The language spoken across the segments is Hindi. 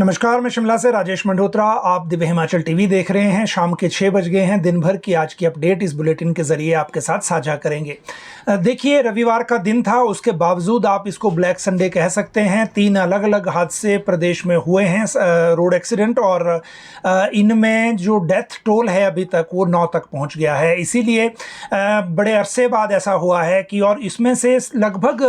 नमस्कार, मैं शिमला से राजेश मंडोत्रा। आप दिव्य हिमाचल टीवी देख रहे हैं। शाम के 6 बज गए हैं। दिन भर की आज की अपडेट इस बुलेटिन के जरिए आपके साथ साझा करेंगे। देखिए, रविवार का दिन था, उसके बावजूद आप इसको ब्लैक संडे कह सकते हैं। 3 अलग अलग हादसे प्रदेश में हुए हैं, रोड एक्सीडेंट, और इनमें जो डेथ टोल है अभी तक वो 9 तक पहुंच गया है। इसीलिए बड़े अरसे बाद ऐसा हुआ है कि, और इसमें से लगभग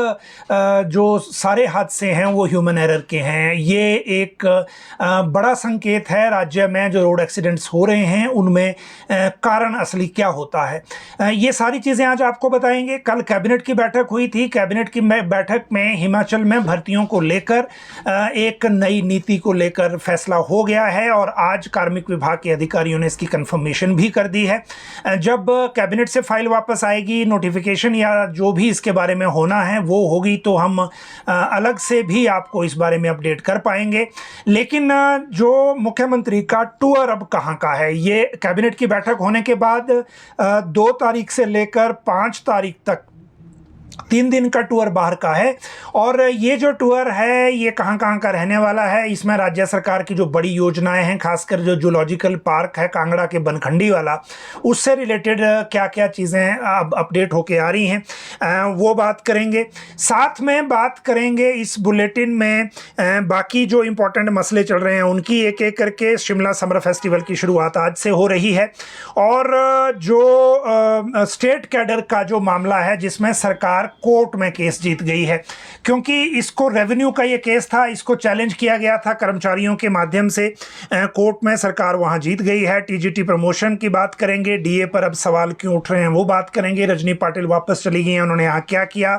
जो सारे हादसे हैं वो ह्यूमन एरर के हैं। ये एक बड़ा संकेत है राज्य में जो रोड एक्सीडेंट्स हो रहे हैं उनमें कारण असली क्या होता है। ये सारी चीज़ें आज आपको बताएंगे। कल कैबिनेट की बैठक हुई थी। कैबिनेट की बैठक में हिमाचल में भर्तियों को लेकर एक नई नीति को लेकर फैसला हो गया है, और आज कार्मिक विभाग के अधिकारियों ने इसकी कंफर्मेशन भी कर दी है। जब कैबिनेट से फाइल वापस आएगी, नोटिफिकेशन या जो भी इसके बारे में होना है वो होगी, तो हम अलग से भी आपको इस बारे में अपडेट कर पाएंगे। लेकिन जो मुख्यमंत्री का टूर अब कहाँ का है, ये कैबिनेट की बैठक होने के बाद 2 तारीख से लेकर 5 तारीख तक 3 दिन का टूर बाहर का है। और ये जो टूर है ये कहाँ कहाँ का रहने वाला है, इसमें राज्य सरकार की जो बड़ी योजनाएं हैं, खासकर जो जूलॉजिकल पार्क है कांगड़ा के बनखंडी वाला, उससे रिलेटेड क्या क्या चीज़ें अब अपडेट होके आ रही हैं वो बात करेंगे। साथ में बात करेंगे इस बुलेटिन में बाकी जो इम्पोर्टेंट मसले चल रहे हैं उनकी, एक एक करके। शिमला समर फेस्टिवल की शुरुआत आज से हो रही है, और जो स्टेट कैडर का जो मामला है जिसमें सरकार कोर्ट में केस जीत गई है, क्योंकि इसको रेवेन्यू का ये केस था, इसको चैलेंज किया गया था कर्मचारियों के माध्यम से। कोर्ट में सरकार वहां जीत गई है। टीजीटी प्रमोशन की बात करेंगे, डीए पर अब सवाल क्यों उठ रहे हैं वो बात करेंगे। रजनी पाटिल वापस चली गई हैं, उन्होंने यहाँ क्या किया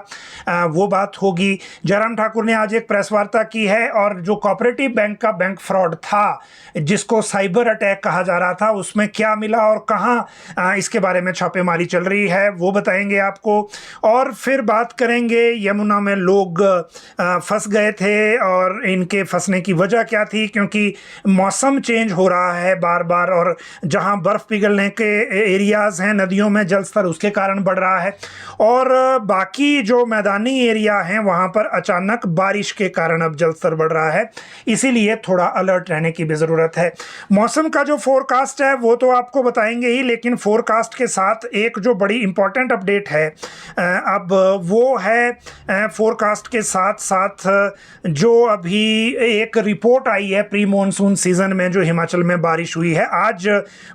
वो बात होगी। जयराम ठाकुर ने आज एक प्रेस वार्ता की है, और जो कोऑपरेटिव बैंक का बैंक फ्रॉड था जिसको साइबर अटैक कहा जा रहा था, उसमें क्या मिला और कहाँ इसके बारे में छापेमारी चल रही है वो बताएंगे आपको। और फिर बात करेंगे यमुना में लोग फंस गए थे और इनके फंसने की वजह क्या थी, क्योंकि मौसम चेंज हो रहा है बार बार, और जहां बर्फ़ पिघलने के एरियाज़ हैं नदियों में जल स्तर उसके कारण बढ़ रहा है, और बाकी जो मैदानी एरिया हैं वहां पर अचानक बारिश के कारण अब जल स्तर बढ़ रहा है। इसीलिए थोड़ा अलर्ट रहने की भी ज़रूरत है। मौसम का जो फोरकास्ट है वो तो आपको बताएंगे ही, लेकिन फोरकास्ट के साथ एक जो बड़ी इंपॉर्टेंट अपडेट है अब वो है फोरकास्ट के साथ साथ जो अभी एक रिपोर्ट आई है प्री मॉनसून सीज़न में जो हिमाचल में बारिश हुई है। आज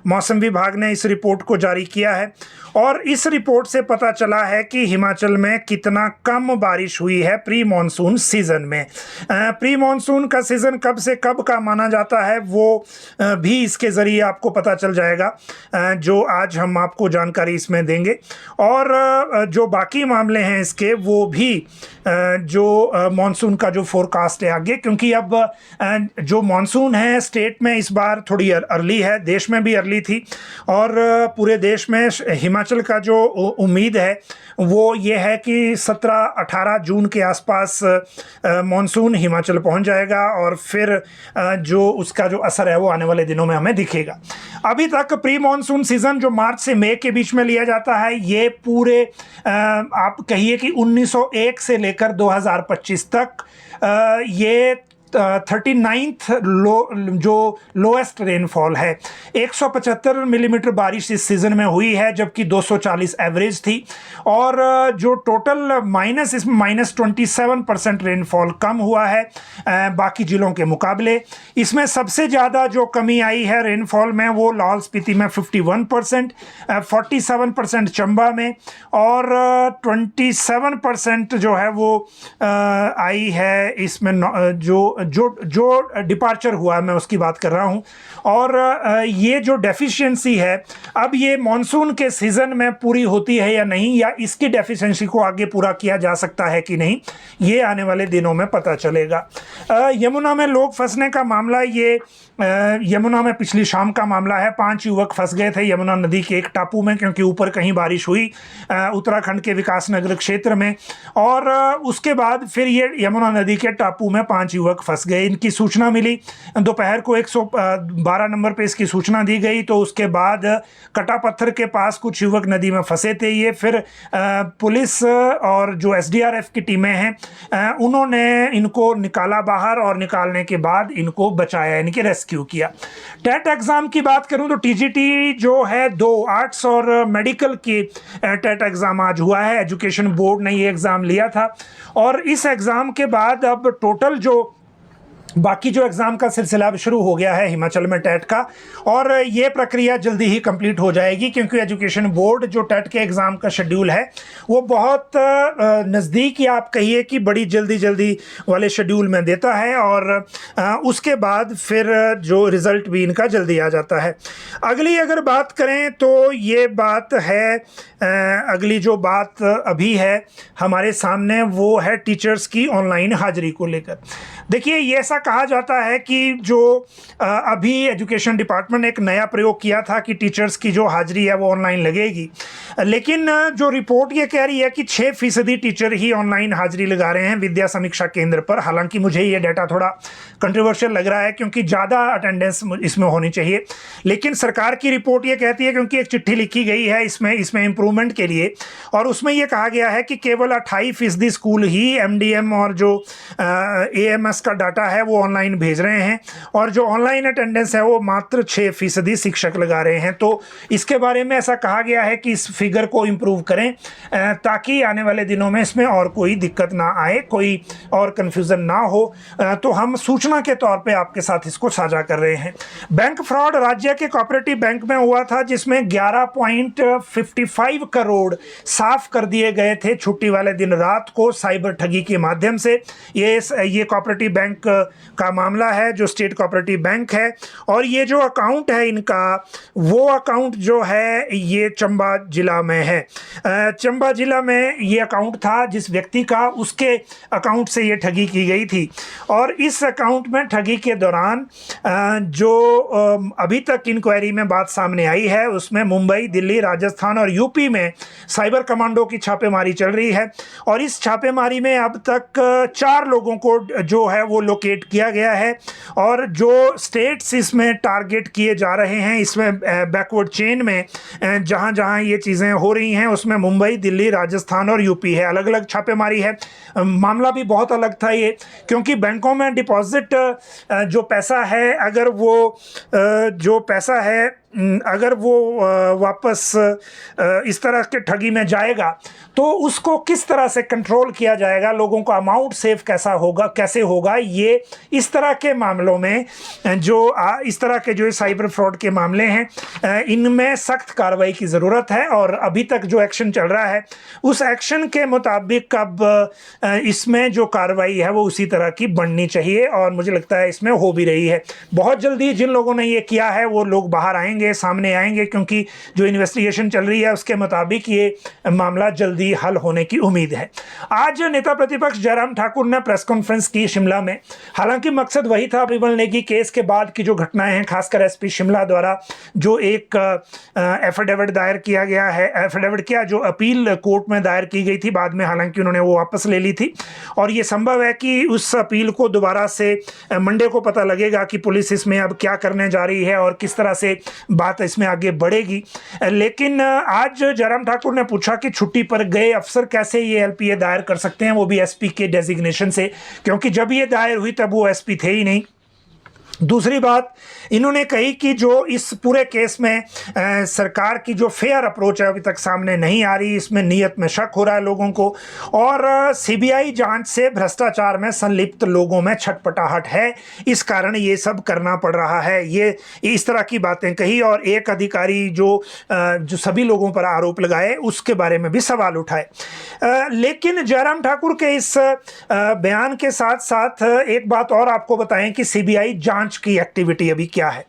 मौसम विभाग ने इस रिपोर्ट को जारी किया है, और इस रिपोर्ट से पता चला है कि हिमाचल में कितना कम बारिश हुई है प्री मॉनसून सीज़न में। प्री मॉनसून का सीज़न कब से कब का माना जाता है वो भी इसके ज़रिए आपको पता चल जाएगा, जो आज हम आपको जानकारी इसमें देंगे। और जो बाकी मामले हैं इसके वो भी जो मॉनसून का जो फोरकास्ट है आगे, क्योंकि अब जो मॉनसून है स्टेट में इस बार थोड़ी अर्ली है, देश में भी अर्ली थी, और पूरे देश में हिमाचल का जो उम्मीद है वो ये है कि 17-18 जून के आसपास मॉनसून हिमाचल पहुंच जाएगा, और फिर जो उसका जो असर है वो आने वाले दिनों में हमें दिखेगा। अभी तक प्री मॉनसून सीज़न जो मार्च से मई के बीच में लिया जाता है, ये पूरे आप कहिए कि 1901 से लेकर 2025 तक ये 39th जो लोएस्ट रेनफॉल है। 175 मिलीमीटर बारिश इस सीज़न में हुई है, जबकि 240 एवरेज थी, और जो टोटल माइनस, इसमें -27% रेनफॉल कम हुआ है बाकी जिलों के मुकाबले। इसमें सबसे ज़्यादा जो कमी आई है रेनफॉल में वो लाहौल स्पीति में 51%, 47% चंबा में, और 27% जो है वो आई है इसमें जो डिपार्चर हुआ है मैं उसकी बात कर रहा हूँ। और ये जो डेफिशिएंसी है अब ये मॉनसून के सीज़न में पूरी होती है या नहीं, या इसकी डेफिशिएंसी को आगे पूरा किया जा सकता है कि नहीं, ये आने वाले दिनों में पता चलेगा। यमुना में लोग फंसने का मामला, ये यमुना में पिछली शाम का मामला है। 5 युवक फंस गए थे यमुना नदी के एक टापू में, क्योंकि ऊपर कहीं बारिश हुई उत्तराखंड के विकासनगर क्षेत्र में, और उसके बाद फिर ये यमुना नदी के टापू में 5 युवक फंस गए। इनकी सूचना मिली, दोपहर को 112 नंबर पे इसकी सूचना दी गई, तो उसके बाद कटा पत्थर के पास कुछ युवक नदी में फंसे थे। ये फिर पुलिस और जो एसडीआरएफ की टीमें हैं उन्होंने इनको निकाला बाहर, और निकालने के बाद इनको बचाया, इनके रेस्क्यू किया। टेट एग्ज़ाम की बात करूं तो टीजीटी जो है 2 आर्ट्स और मेडिकल की टेट एग्ज़ाम आज हुआ है। एजुकेशन बोर्ड ने ये एग्ज़ाम लिया था, और इस एग्ज़ाम के बाद अब टोटल जो बाकी जो एग्ज़ाम का सिलसिला अब शुरू हो गया है हिमाचल में टेट का, और ये प्रक्रिया जल्दी ही कंप्लीट हो जाएगी, क्योंकि एजुकेशन बोर्ड जो टेट के एग्ज़ाम का शेड्यूल है वो बहुत नज़दीक, या आप कहिए कि बड़ी जल्दी वाले शेड्यूल में देता है, और उसके बाद फिर जो रिज़ल्ट भी इनका जल्दी आ जाता है। अगली अगर बात करें तो ये बात है, अगली जो बात अभी है हमारे सामने वो है टीचर्स की ऑनलाइन हाजिरी को लेकर। देखिए, ये ऐसा कहा जाता है कि जो अभी एजुकेशन डिपार्टमेंट ने एक नया प्रयोग किया था कि टीचर्स की जो हाजिरी है वो ऑनलाइन लगेगी, लेकिन जो रिपोर्ट ये कह रही है कि 6% टीचर ही ऑनलाइन हाजिरी लगा रहे हैं विद्या समीक्षा केंद्र पर। हालांकि मुझे ये डाटा थोड़ा कंट्रोवर्शियल लग रहा है, क्योंकि ज़्यादा अटेंडेंस इसमें होनी चाहिए, लेकिन सरकार की रिपोर्ट ये कहती है, क्योंकि एक चिट्ठी लिखी गई है इसमें इम्प्रूवमेंट के लिए, और उसमें ये कहा गया है कि केवल 28% स्कूल ही एमडीएम और जो एएमएस का डाटा है वो ऑनलाइन भेज रहे हैं, और जो ऑनलाइन अटेंडेंस है वो मात्र 6% शिक्षक लगा रहे हैं। तो इसके बारे में ऐसा कहा गया है कि इस फिगर को इम्प्रूव करें, ताकि आने वाले दिनों में इसमें और कोई दिक्कत ना आए, कोई और कन्फ्यूज़न ना हो। तो हम सूचना के तौर पे आपके साथ इसको साझा कर रहे हैं। बैंक फ्रॉड राज्य के कोऑपरेटिव बैंक में हुआ था, जिसमें 11.55 करोड़ साफ कर दिए गए थे छुट्टी वाले दिन रात को साइबर ठगी के माध्यम से। ये कोऑपरेटिव बैंक का मामला है, जो स्टेट कोऑपरेटिव बैंक है, और ये जो अकाउंट है इनका, वो अकाउंट जो है ये चंबा जिला में है। चंबा जिला में ये अकाउंट था जिस व्यक्ति का, उसके अकाउंट से ये ठगी की गई थी, और इस अकाउंट में ठगी के दौरान जो अभी तक इंक्वायरी में बात सामने आई है उसमें मुंबई, दिल्ली, राजस्थान और यूपी में साइबर कमांडो की छापेमारी चल रही है, और इस छापेमारी में अब तक 4 लोगों को जो है वो लोकेट किया गया है। और जो स्टेट्स इसमें टारगेट किए जा रहे हैं, इसमें बैकवर्ड चेन में जहां जहां ये चीज़ें हो रही हैं उसमें मुंबई, दिल्ली, राजस्थान और यूपी है। अलग अलग छापेमारी है। मामला भी बहुत अलग था ये, क्योंकि बैंकों में डिपॉजिट जो पैसा है, अगर वो जो पैसा है अगर वो वापस इस तरह के ठगी में जाएगा तो उसको किस तरह से कंट्रोल किया जाएगा, लोगों का अमाउंट सेव कैसे होगा, ये इस तरह के मामलों में जो इस तरह के जो साइबर फ्रॉड के मामले हैं, इनमें सख्त कार्रवाई की ज़रूरत है। और अभी तक जो एक्शन चल रहा है उस एक्शन के मुताबिक अब इसमें जो कार्रवाई है वो उसी तरह की बननी चाहिए, और मुझे लगता है इसमें हो भी रही है। बहुत जल्दी जिन लोगों ने ये किया है वो लोग बाहर आएंगे, सामने आएंगे, क्योंकि जो इन्वेस्टिगेशन चल रही है उसके मुताबिक ये मामला जल्दी हल होने की उम्मीद है। आज नेता प्रतिपक्ष जयराम ठाकुर ने प्रेस कॉन्फ्रेंस की शिमला में। हालांकि मकसद वही था, विमल नेगी केस के बाद की जो घटनाएं हैं, खासकर एसपी शिमला द्वारा जो एक एफिडेविट दायर किया गया है, एफिडेविट क्या जो अपील कोर्ट में दायर की गई थी, बाद में हालांकि उन्होंने वो वापस ले ली थी, और ये संभव है कि उस अपील को दोबारा से मंडे को पता लगेगा कि पुलिस इसमें अब क्या करने जा रही है और किस तरह से बात इसमें आगे बढ़ेगी। लेकिन आज जयराम ठाकुर ने पूछा कि छुट्टी पर गए अफसर कैसे ये एलपीए दायर कर सकते हैं, वो भी एसपी के डेजिग्नेशन से, क्योंकि जब ये दायर हुई तब वो एसपी थे ही नहीं। दूसरी बात इन्होंने कही कि जो इस पूरे केस में सरकार की जो फेयर अप्रोच है अभी तक सामने नहीं आ रही, इसमें नीयत में शक हो रहा है लोगों को, और सीबीआई जांच से भ्रष्टाचार में संलिप्त लोगों में छटपटाहट है, इस कारण ये सब करना पड़ रहा है। ये इस तरह की बातें कही, और एक अधिकारी जो सभी लोगों पर आरोप लगाए उसके बारे में भी सवाल उठाए। लेकिन जयराम ठाकुर के इस बयान के साथ साथ एक बात और आपको बताएं कि सीबीआई जांच जांच की एक्टिविटी अभी क्या है।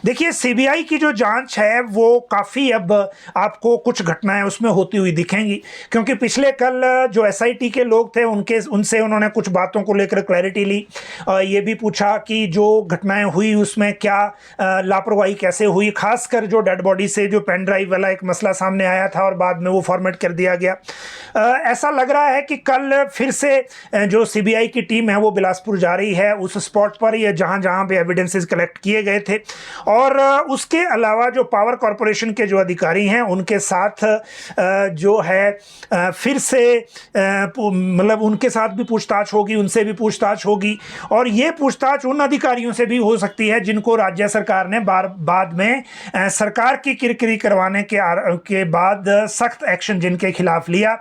देखिए सीबीआई की जो जांच है वो काफ़ी अब आपको कुछ घटनाएं उसमें होती हुई दिखेंगी, क्योंकि पिछले कल जो एसआईटी के लोग थे उनसे उन्होंने कुछ बातों को लेकर क्लैरिटी ली। ये भी पूछा कि जो घटनाएं हुई उसमें क्या लापरवाही कैसे हुई, खासकर जो डेड बॉडी से जो पेन ड्राइव वाला एक मसला सामने आया था और बाद में वो फॉर्मेट कर दिया गया। ऐसा लग रहा है कि कल फिर से जो सीबीआई की टीम है वो बिलासपुर जा रही है उस स्पॉट पर, ये जहां जहां पे एविडेंसेस कलेक्ट किए गए थे। और उसके अलावा जो पावर कॉरपोरेशन के जो अधिकारी हैं उनके साथ जो है फिर से मतलब उनके साथ भी पूछताछ होगी, उनसे भी पूछताछ होगी। और ये पूछताछ उन अधिकारियों से भी हो सकती है जिनको राज्य सरकार ने बाद में सरकार की किरकिरी करवाने के बाद सख्त एक्शन जिनके खिलाफ लिया,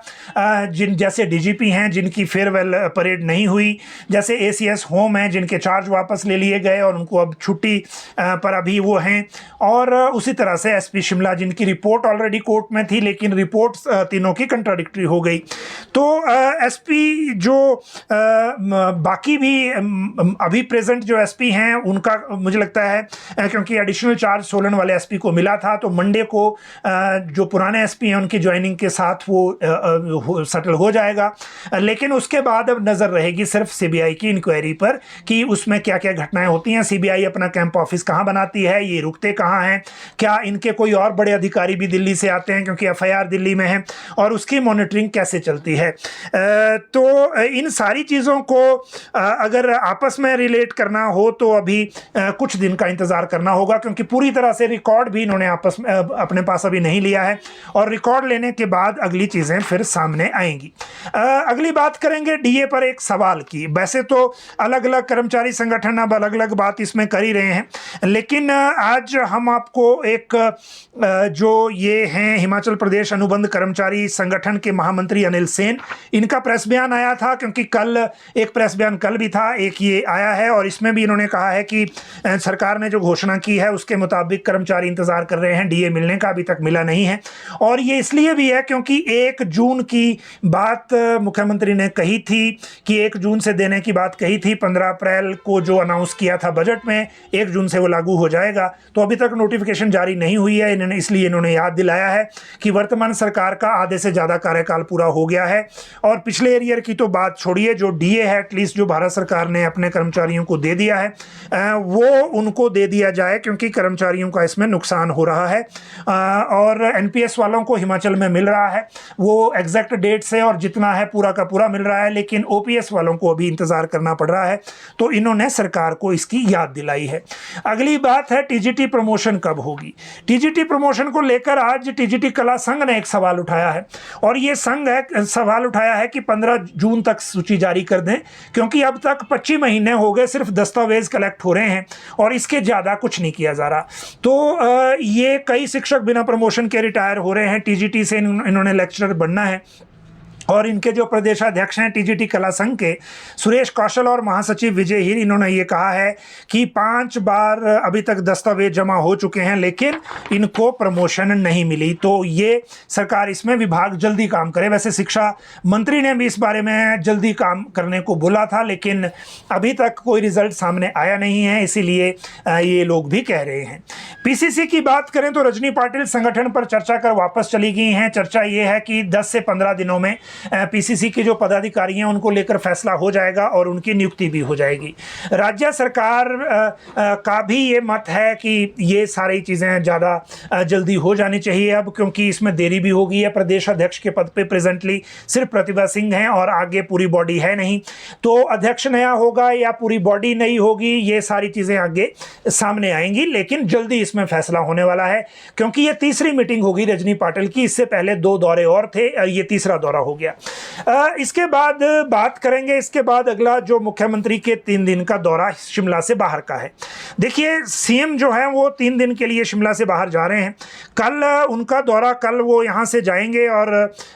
जैसे डीजीपी हैं जिनकी फेयरवेल परेड नहीं हुई, जैसे एसीएस होम हैं जिनके चार्ज वापस ले लिए गए और उनको अब छुट्टी पर अभी वो हैं, और उसी तरह से एसपी शिमला जिनकी रिपोर्ट ऑलरेडी कोर्ट में थी लेकिन रिपोर्ट तीनों की कंट्राडिक्टरी हो गई। तो एसपी जो बाकी भी अभी प्रेजेंट जो एसपी हैं उनका मुझे लगता है क्योंकि एडिशनल चार्ज सोलन वाले एसपी को मिला था तो मंडे को जो पुराने एसपी हैं उनकी ज्वाइनिंग के साथ वो सेटल हो जाएगा। लेकिन उसके बाद अब नज़र रहेगी सिर्फ सीबीआई की इंक्वायरी पर कि उसमें क्या क्या घटनाएं होती हैं, सीबीआई अपना कैंप ऑफिस कहाँ बनाती है, ये रुकते कहाँ हैं, क्या इनके कोई और बड़े अधिकारी भी दिल्ली से आते हैं क्योंकि एफआईआर दिल्ली में है, और उसकी मॉनिटरिंग कैसे चलती है। तो इन सारी चीज़ों को अगर आपस में रिलेट करना हो तो अभी कुछ दिन का इंतज़ार करना होगा, क्योंकि पूरी तरह से रिकॉर्ड भी इन्होंने आपस में अपने पास अभी नहीं लिया है, और रिकॉर्ड लेने के बाद अगली चीज़ें फिर सामने आएंगी। अगली बात करेंगे डीए पर एक सवाल की। वैसे तो अलग अलग कर्मचारी संगठन अब अलग अलग बात इसमें कर ही रहे हैं, लेकिन आज हम आपको एक जो ये हैं हिमाचल प्रदेश अनुबंध कर्मचारी संगठन के महामंत्री अनिल सेन, इनका प्रेस बयान आया था, क्योंकि कल एक प्रेस बयान कल भी था, एक ये आया है, और इसमें भी इन्होंने कहा है कि सरकार ने जो घोषणा की है उसके मुताबिक कर्मचारी इंतजार कर रहे हैं, डीए मिलने का अभी तक मिला नहीं है। और ये इसलिए भी है क्योंकि 1 जून की बात मुख्यमंत्री ने कही थी कि 1 जून से देने की बात कही थी, 15 अप्रैल को जो अनाउंस किया था बजट में 1 जून से वो लागू हो जाएगा, तो अभी तक नोटिफिकेशन जारी नहीं हुई है। इसलिए इन्होंने याद दिलाया है कि वर्तमान सरकार का आधे से ज़्यादा कार्यकाल पूरा हो गया है, और पिछले ईयर की तो बात छोड़िए, जो डीए है एटलीस्ट जो भारत सरकार ने अपने कर्मचारियों को दे दिया है वो उनको दे दिया जाए, क्योंकि कर्मचारियों का इसमें नुकसान हो रहा है। और एनपीएस वालों को हिमाचल में मिल रहा है वो एग्जैक्ट डेट से, और जितना है पूरा का पूरा मिल रहा है, लेकिन ओपीएस वालों को अभी इंतजार करना पड़ रहा है, तो इन्होंने सरकार को इसकी याद दिलाई है। अगली बात है टीजीटी प्रमोशन कब होगी। टीजीटी प्रमोशन को लेकर आज टीजीटी कला संघ ने एक सवाल उठाया है, और ये संघ सवाल उठाया है कि 15 जून तक सूची जारी कर दें, क्योंकि अब तक 25 महीने हो गए सिर्फ दस्तावेज कलेक्ट हो रहे हैं और इसके ज़्यादा कुछ नहीं किया जा रहा। तो ये कई शिक्षक बिना प्रमोशन के रिटायर हो रहे हैं, टीजीटी से इन्होंने लेक्चरर बनना है, और इनके जो प्रदेशाध्यक्ष हैं टीजीटी कला संघ के सुरेश कौशल और महासचिव विजय हीर, इन्होंने ये कहा है कि 5 बार अभी तक दस्तावेज जमा हो चुके हैं लेकिन इनको प्रमोशन नहीं मिली, तो ये सरकार इसमें विभाग जल्दी काम करे। वैसे शिक्षा मंत्री ने भी इस बारे में जल्दी काम करने को बोला था, लेकिन अभी तक कोई रिजल्ट सामने आया नहीं है, इसीलिए ये लोग भी कह रहे हैं। पीसीसी की बात करें तो रजनी पाटिल संगठन पर चर्चा कर वापस चली गई हैं। चर्चा ये है कि 10 से 15 दिनों में पीसीसी के जो पदाधिकारी हैं उनको लेकर फैसला हो जाएगा और उनकी नियुक्ति भी हो जाएगी। राज्य सरकार का भी ये मत है कि ये सारी चीज़ें ज़्यादा जल्दी हो जानी चाहिए अब, क्योंकि इसमें देरी भी हो गई है। प्रदेश अध्यक्ष के पद पे प्रेजेंटली सिर्फ प्रतिभा सिंह हैं और आगे पूरी बॉडी है नहीं, तो अध्यक्ष नया होगा या पूरी बॉडी नई होगी, ये सारी चीज़ें आगे सामने आएंगी, लेकिन जल्दी इसमें फैसला होने वाला है, क्योंकि ये तीसरी मीटिंग होगी रजनी पाटिल की। इससे पहले 2 दौरे और थे, ये तीसरा दौरा हो गया। इसके बाद बात करेंगे, इसके बाद अगला जो मुख्यमंत्री के 3 दिन का दौरा शिमला से बाहर का है। देखिए सीएम जो है वो 3 दिन के लिए शिमला से बाहर जा रहे हैं। कल उनका दौरा, कल वो यहाँ से जाएंगे और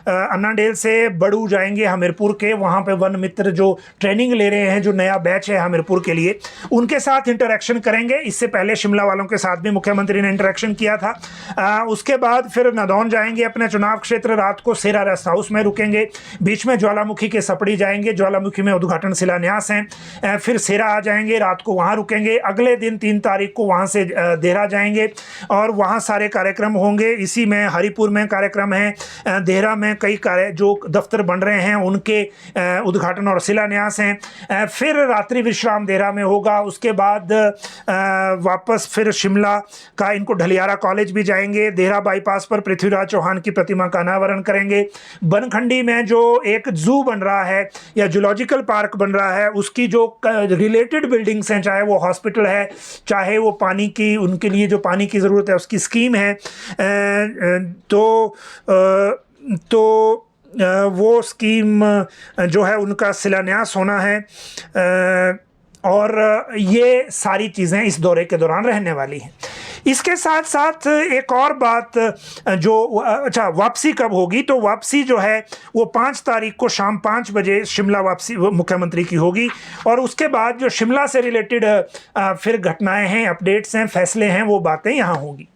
अन्नाडेल से बड़ू जाएंगे हमीरपुर के, वहाँ पे वन मित्र जो ट्रेनिंग ले रहे हैं, जो नया बैच है हमीरपुर के लिए, उनके साथ इंटरेक्शन करेंगे। इससे पहले शिमला वालों के साथ भी मुख्यमंत्री ने इंटरेक्शन किया था। उसके बाद फिर नादौन जाएंगे अपने चुनाव क्षेत्र, रात को सेरा रेस्ट हाउस में रुकेंगे जाएंगे, बीच में ज्वालामुखी के सपड़ी जाएंगे, ज्वालामुखी में उद्घाटन शिलान्यास हैं, फिर सेरा आ जाएंगे, रात को वहाँ रुकेंगे, अगले दिन 3 तारीख को वहाँ से देहरा जाएंगे और वहाँ सारे कार्यक्रम होंगे। इसी में हरिपुर में कार्यक्रम है, देहरा में कई कार्य जो दफ्तर बन रहे हैं उनके उद्घाटन और शिलान्यास हैं। फिर रात्रि विश्राम देहरा में होगा, उसके बाद वापस फिर शिमला का इनको ढलियारा कॉलेज भी जाएंगे, देहरा बाईपास पर पृथ्वीराज चौहान की प्रतिमा का अनावरण करेंगे। बनखंडी में जो एक जू बन रहा है या जूलॉजिकल पार्क बन रहा है उसकी जो रिलेटेड बिल्डिंग्स हैं, चाहे वो हॉस्पिटल है, चाहे वो पानी की, उनके लिए जो पानी की ज़रूरत है उसकी स्कीम है, तो वो स्कीम जो है उनका शिलान्यास होना है। और ये सारी चीज़ें इस दौरे के दौरान रहने वाली हैं। इसके साथ साथ एक और बात जो अच्छा वापसी कब होगी, तो वापसी जो है वो 5 तारीख को शाम 5 बजे शिमला वापसी मुख्यमंत्री की होगी। और उसके बाद जो शिमला से रिलेटेड फिर घटनाएं हैं, अपडेट्स हैं, फैसले हैं, वो बातें यहाँ होंगी।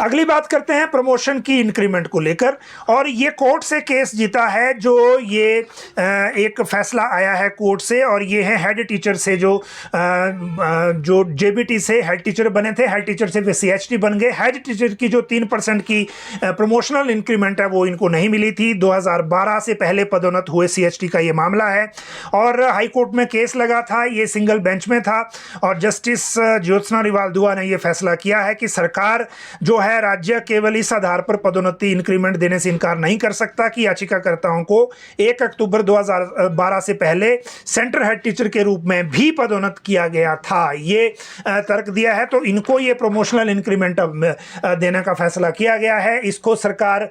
अगली बात करते हैं प्रमोशन की इंक्रीमेंट को लेकर, और ये कोर्ट से केस जीता है, जो ये एक फैसला आया है कोर्ट से, और ये है हेड टीचर से जो जेबीटी से हेड टीचर बने थे, हेड टीचर से वे सीएचटी बन गए। हेड टीचर की जो 3% की प्रमोशनल इंक्रीमेंट है वो इनको नहीं मिली थी। 2012 से पहले पदोन्नत हुए सीएचटी का ये मामला है और हाई कोर्ट में केस लगा था, ये सिंगल बेंच में था और जस्टिस ज्योत्सना रिवाल दुआ ने ये फैसला किया है कि सरकार जो है राज्य केवल इस आधार पर पदोन्नति इंक्रीमेंट देने से इनकार नहीं कर सकता कि याचिकाकर्ताओं को 1 अक्टूबर 2012 से पहले सेंटर हेड टीचर के रूप में भी पदोन्नत किया गया था। ये तर्क दिया है, तो इनको ये प्रमोशनल इंक्रीमेंट देने का फैसला किया गया है। इसको सरकार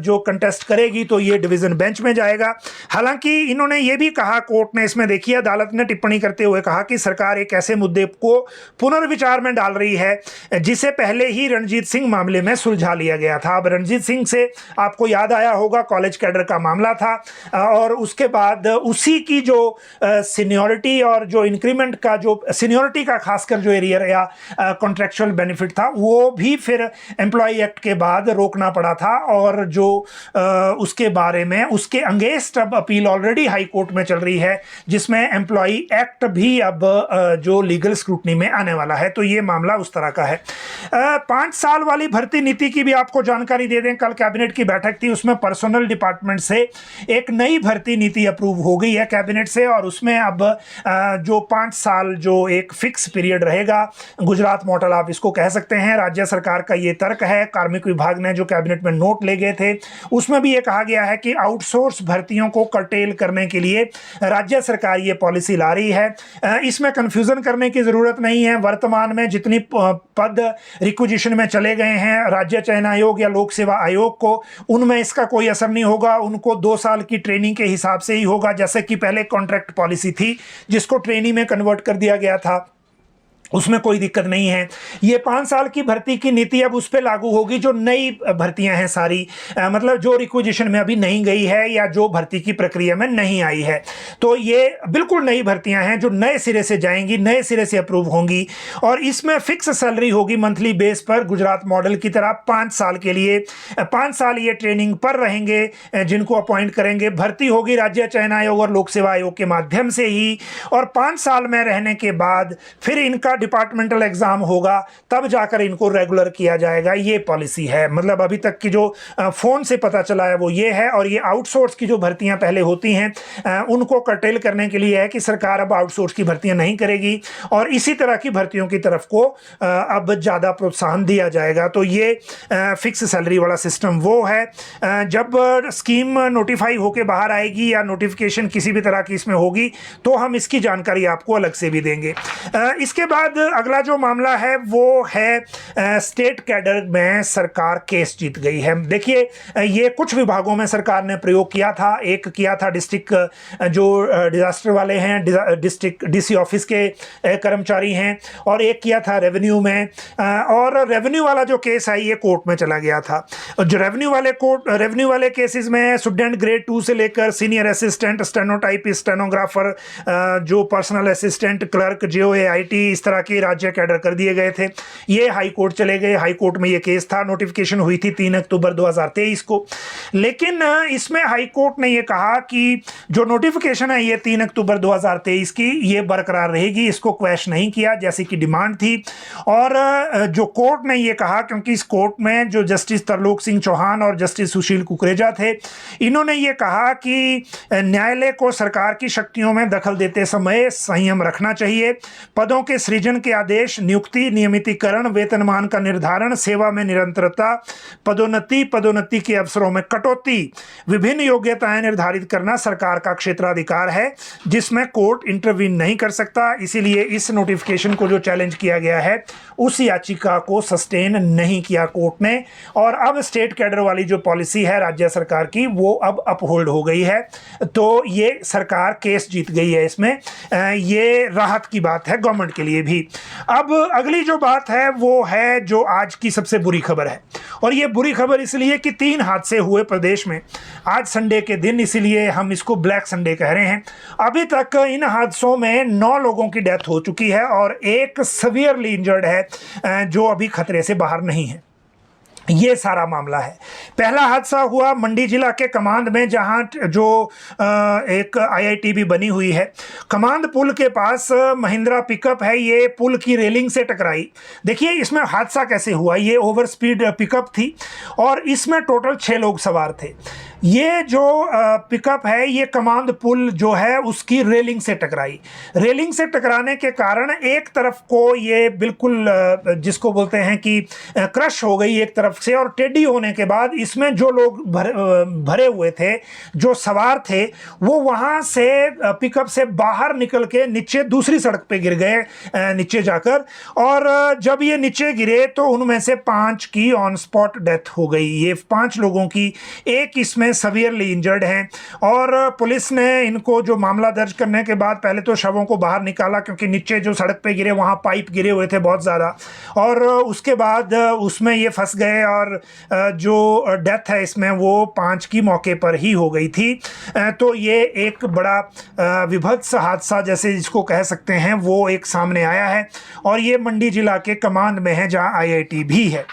जो कंटेस्ट करेगी तो ये डिवीजन बेंच में जाएगा। हालांकि इन्होंने ये भी कहा, कोर्ट ने इसमें देखिए अदालत ने टिप्पणी करते हुए कहा कि सरकार एक ऐसे मुद्दे को पुनर्विचार में डाल रही है जिसे पहले ही रणजीत सिंह मामले में सुलझा लिया गया था। अब रणजीत सिंह से आपको याद आया होगा, कॉलेज कैडर का मामला था और उसके बाद उसी की जो सीनियरिटी और जो इंक्रीमेंट का जो सीनियरिटी का खासकर जो एरियर या कॉन्ट्रेक्चुअल बेनिफिट था वो भी फिर एम्प्लॉय एक्ट के बाद रोकना पड़ा था और जो उसके बारे में उसके अगेंस्ट अब अपील ऑलरेडी हाई कोर्ट में चल रही है जिसमें एम्प्लॉय एक्ट भी अब जो लीगल स्क्रूटनी में आने वाला है। तो ये मामला उस तरह का है। 5 साल वाली भर्ती नीति की भी आपको जानकारी दे दें, कल कैबिनेट की बैठक थी, उसमें पर्सनल डिपार्टमेंट से एक नई भर्ती नीति अप्रूव हो गई है कैबिनेट से और उसमें अब जो 5 साल जो एक फिक्स पीरियड रहेगा, गुजरात मॉडल आप इसको कह सकते हैं। राज्य सरकार का ये तर्क है, कार्मिक विभाग ने जो कैबिनेट में नोट ले गए थे उसमें भी ये कहा गया है कि आउटसोर्स भर्तियों को कर्टेल करने के लिए राज्य सरकार ये पॉलिसी ला रही है। इसमें कंफ्यूजन करने की जरूरत नहीं है। वर्तमान में जितनी पद रिक्विजिशन में चले गए हैं राज्य चयन आयोग या लोक सेवा आयोग को, उनमें इसका कोई असर नहीं होगा। उनको 2 साल की ट्रेनिंग के हिसाब से ही होगा, जैसे कि पहले कॉन्ट्रैक्ट पॉलिसी थी जिसको ट्रेनिंग में कन्वर्ट कर दिया गया था, उसमें कोई दिक्कत नहीं है। ये 5 साल की भर्ती की नीति अब उस पर लागू होगी जो नई भर्तियां हैं सारी, मतलब जो रिक्विजिशन में अभी नहीं गई है या जो भर्ती की प्रक्रिया में नहीं आई है। तो ये बिल्कुल नई भर्तियां हैं जो नए सिरे से जाएंगी, नए सिरे से अप्रूव होंगी और इसमें फिक्स सैलरी होगी मंथली बेस पर, गुजरात मॉडल की तरह 5 साल के लिए। 5 साल ये ट्रेनिंग पर रहेंगे जिनको अपॉइंट करेंगे। भर्ती होगी राज्य चयन आयोग और लोक सेवा आयोग के माध्यम से ही और 5 साल में रहने के बाद फिर इनका डिपार्टमेंटल एग्जाम होगा, तब जाकर इनको रेगुलर किया जाएगा। ये पॉलिसी है। मतलब अभी तक की जो फोन से पता चला है वो ये है। और ये आउटसोर्स की जो भर्तियां पहले होती हैं उनको कर्टेल करने के लिए है कि सरकार अब आउटसोर्स की भर्तियां नहीं करेगी और इसी तरह की भर्तियों की तरफ को अब ज़्यादा प्रोत्साहन दिया जाएगा। तो ये फिक्स सैलरी वाला सिस्टम वो है। जब स्कीम नोटिफाई होकर बाहर आएगी या नोटिफिकेशन किसी भी तरह की इसमें होगी तो हम इसकी जानकारी आपको अलग से भी देंगे। इसके बाद अगला जो मामला है वो है स्टेट कैडर में सरकार केस जीत गई है। देखिए ये कुछ विभागों में सरकार ने प्रयोग किया था। एक किया था डिस्ट्रिक्ट जो डिजास्टर वाले हैं, डिस्ट्रिक्ट डीसी ऑफिस के कर्मचारी हैं, और एक किया था रेवेन्यू में। और रेवेन्यू वाला जो केस है ये कोर्ट में चला गया था। जो रेवेन्यू वाले केसेस में स्टूडेंट ग्रेड 2 से लेकर सीनियर असिस्टेंट, स्टेनोटाइपिस्ट, स्टेनोग्राफर, जो personal assistant, clerk, JOA, IT, इस तरह के राज्य कैडर कर दिए गए थे। ये हाई कोर्ट चले गए, हाई कोर्ट में ये केस था, नोटिफिकेशन हुई थी 3 अक्टूबर 2023 को। लेकिन इसमें हाई कोर्ट ने ये कहा कि जो नोटिफिकेशन है ये 3 अक्टूबर 2023 की, ये बरकरार रहेगी, इसको क्वैश नहीं किया जैसी कि डिमांड थी। और जो कोर्ट ने ये कहा, क्योंकि इस कोर्ट में जो जस्टिस तरलोक सिंह चौहान और जस्टिस सुशील कुकरेजा थे, इन्होंने ये कहा कि न्यायालय को सरकार की शक्तियों में दखल देते समय संयम रखना चाहिए। पदों के सृजन के आदेश, नियुक्ति, नियमितीकरण, वेतनमान का निर्धारण, सेवा में निरंतरता, पदोन्नति के अवसरों में कटौती, विभिन्न योग्यताएं निर्धारित करना सरकार का क्षेत्राधिकार है जिसमें कोर्ट इंटरवीन नहीं कर सकता। इसीलिए इस नोटिफिकेशन को जो चैलेंज किया गया है उस याचिका को सस्टेन नहीं किया कोर्ट ने। और अब स्टेट कैडर वाली जो पॉलिसी है राज्य सरकार की वो अब अपहोल्ड हो गई है। तो ये सरकार केस जीत गई है इसमें। ये राहत की बात है गवर्नमेंट के लिए भी। अब अगली जो बात है वो है जो आज की सबसे बुरी खबर है, और ये बुरी खबर इसलिए कि 3 हादसे हुए प्रदेश में आज संडे के दिन, इसीलिए हम इसको ब्लैक संडे कह रहे हैं। अभी तक इन हादसों में 9 लोगों की डेथ हो चुकी है और एक सीवियरली इंजर्ड है जो अभी खतरे से बाहर नहीं है। ये सारा मामला है। पहला हादसा हुआ मंडी जिला के कमांद में, जहां जो एक आईआईटी भी बनी हुई है। कमांद पुल के पास महिंद्रा पिकअप है, ये पुल की रेलिंग से टकराई। देखिए इसमें हादसा कैसे हुआ। ये ओवर स्पीड पिकअप थी और इसमें टोटल 6 लोग सवार थे। ये जो पिकअप है ये कमांद पुल जो है उसकी रेलिंग से टकराई। रेलिंग से टकराने के कारण एक तरफ को ये बिल्कुल जिसको बोलते हैं कि क्रश हो गई एक तरफ से, और टेढ़ी होने के बाद इसमें जो लोग भरे हुए थे, जो सवार थे, वो वहाँ से पिकअप से बाहर निकल के नीचे दूसरी सड़क पे गिर गए नीचे जाकर। और जब ये नीचे गिरे तो उनमें से 5 की ऑन स्पॉट डेथ हो गई। ये 5 लोगों की, एक इसमें सीवियरली इंजर्ड हैं। और पुलिस ने इनको जो मामला दर्ज करने के बाद पहले तो शवों को बाहर निकाला, क्योंकि नीचे जो सड़क पे गिरे वहाँ पाइप गिरे हुए थे बहुत ज़्यादा, और उसके बाद उसमें ये फंस गए और जो डेथ है इसमें वो 5 की मौके पर ही हो गई थी। तो ये एक बड़ा विभत्स हादसा जैसे जिसको कह सकते हैं वो एक सामने आया है, और ये मंडी जिला के कमांद में है जहाँ आईआईटी भी है।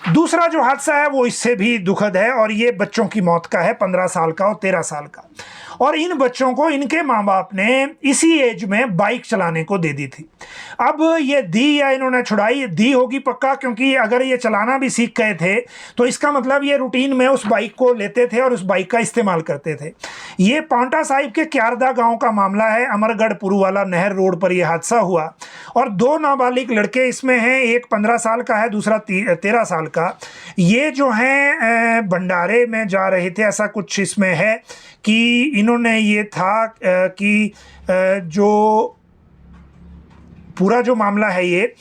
दूसरा जो हादसा है वो इससे भी दुखद है, और ये बच्चों की मौत का है, 15 साल का और 13 साल का। और इन बच्चों को इनके माँ बाप ने इसी एज में बाइक चलाने को दे दी थी। अब ये दी या इन्होंने छुड़ाई, दी होगी पक्का, क्योंकि अगर ये चलाना भी सीख गए थे तो इसका मतलब ये रूटीन में उस बाइक को लेते थे और उस बाइक का इस्तेमाल करते थे। ये पांवटा साहिब के क्यारदा गांव का मामला है। अमरगढ़ पुरुवाला नहर रोड पर यह हादसा हुआ और 2 नाबालिग लड़के इसमें हैं। एक 15 साल का है, दूसरा 13 साल का। ये जो हैं भंडारे में जा रहे थे, ऐसा कुछ इसमें है कि इन्होंने ये था कि जो पूरा जो मामला है ये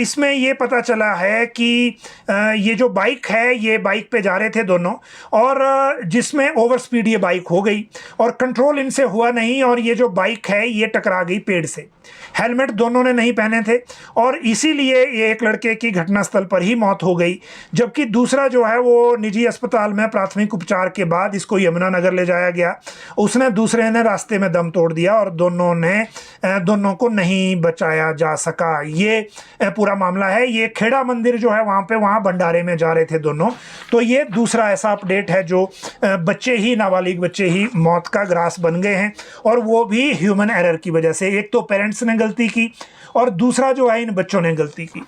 इसमें ये पता चला है कि ये जो बाइक है ये बाइक पे जा रहे थे दोनों, और जिसमें ओवर स्पीड ये बाइक हो गई और कंट्रोल इनसे हुआ नहीं, और ये जो बाइक है ये टकरा गई पेड़ से। हेलमेट दोनों ने नहीं पहने थे और इसीलिए ये एक लड़के की घटनास्थल पर ही मौत हो गई, जबकि दूसरा जो है वो निजी अस्पताल में प्राथमिक उपचार के बाद इसको यमुनानगर ले जाया गया। उसने दूसरे ने रास्ते में दम तोड़ दिया और दोनों को नहीं बचाया जा सका। ये पूरा मामला है। ये खेड़ा मंदिर जो है वहाँ भंडारे में जा रहे थे दोनों। तो ये दूसरा ऐसा अपडेट है जो बच्चे ही, नाबालिग बच्चे ही मौत का ग्रास बन गए हैं, और वो भी ह्यूमन एरर की वजह से। एक तो पेरेंट्स ने गलती की और दूसरा जो है इन बच्चों ने गलती की।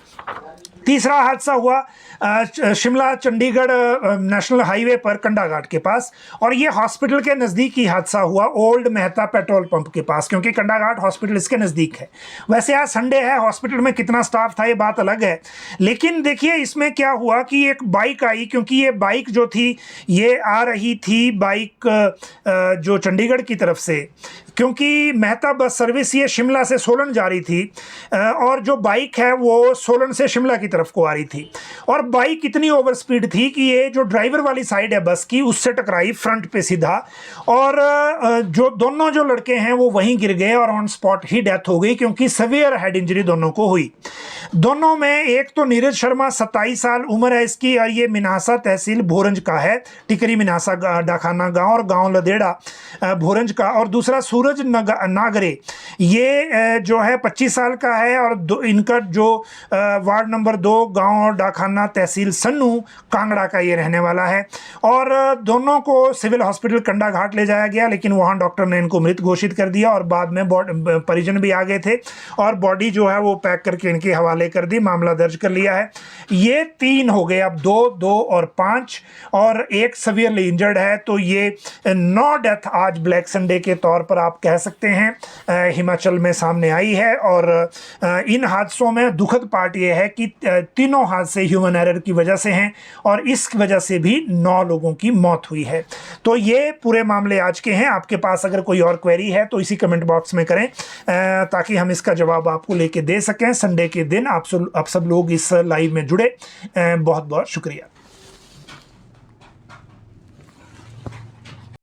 तीसरा हादसा हुआ शिमला चंडीगढ़ नेशनल हाईवे पर कंडाघाट के पास, और ये हॉस्पिटल के नज़दीक ही हादसा हुआ, ओल्ड मेहता पेट्रोल पंप के पास, क्योंकि कंडाघाट हॉस्पिटल इसके नज़दीक है। वैसे आज संडे है, हॉस्पिटल में कितना स्टाफ था ये बात अलग है, लेकिन देखिए इसमें क्या हुआ कि एक बाइक आई, क्योंकि ये बाइक जो थी ये आ रही थी बाइक जो चंडीगढ़ की तरफ से, क्योंकि मेहता बस सर्विस ये शिमला से सोलन जा रही थी, और जो बाइक है वो सोलन से शिमला की तरफ को आ रही थी, और बाइक इतनी ओवर स्पीड थी कि ये जो ड्राइवर वाली साइड है बस की उससे टकराई फ्रंट पे सीधा, और जो दोनों जो लड़के हैं वो वहीं गिर गए और ऑन स्पॉट ही डेथ हो गई, क्योंकि सीवियर हेड इंजरी दोनों को हुई। दोनों में एक तो नीरज शर्मा 27 साल उम्र है इसकी, और ये मिनासा तहसील भोरंज का है, टिकरी मिनासा डाखाना गाँव और गाँव लदेड़ा भोरंज का, और दूसरा सूरज नागरे, ये जो है 25 साल का है और इनका जो वार्ड नंबर 2 गांव डाखाना तहसील सन्नू कांगड़ा का ये रहने वाला है। और दोनों को सिविल हॉस्पिटल कंडाघाट ले जाया गया, लेकिन वहां डॉक्टर ने इनको मृत घोषित कर दिया और बाद में परिजन भी आ गए थे और बॉडी जो है वो पैक करके इनके हवाले कर दी, मामला दर्ज कर लिया है। ये 3 हो गए, अब 2 और 5 और एक सीवियरली इंजर्ड है। तो ये 9 डेथ आज ब्लैक संडे के तौर पर आप कह सकते हैं हिमाचल में सामने आई है। और इन हादसों में दुखद पार्ट ये है कि तीनों हादसे ह्यूमन एरर की वजह से हैं और इस वजह से भी 9 लोगों की मौत हुई है। तो ये पूरे मामले आज के हैं। आपके पास अगर कोई और क्वेरी है तो इसी कमेंट बॉक्स में करें ताकि हम इसका जवाब आपको लेके दे सकें। संडे के दिन आप सब लोग इस लाइव में जुड़े, बहुत बहुत शुक्रिया।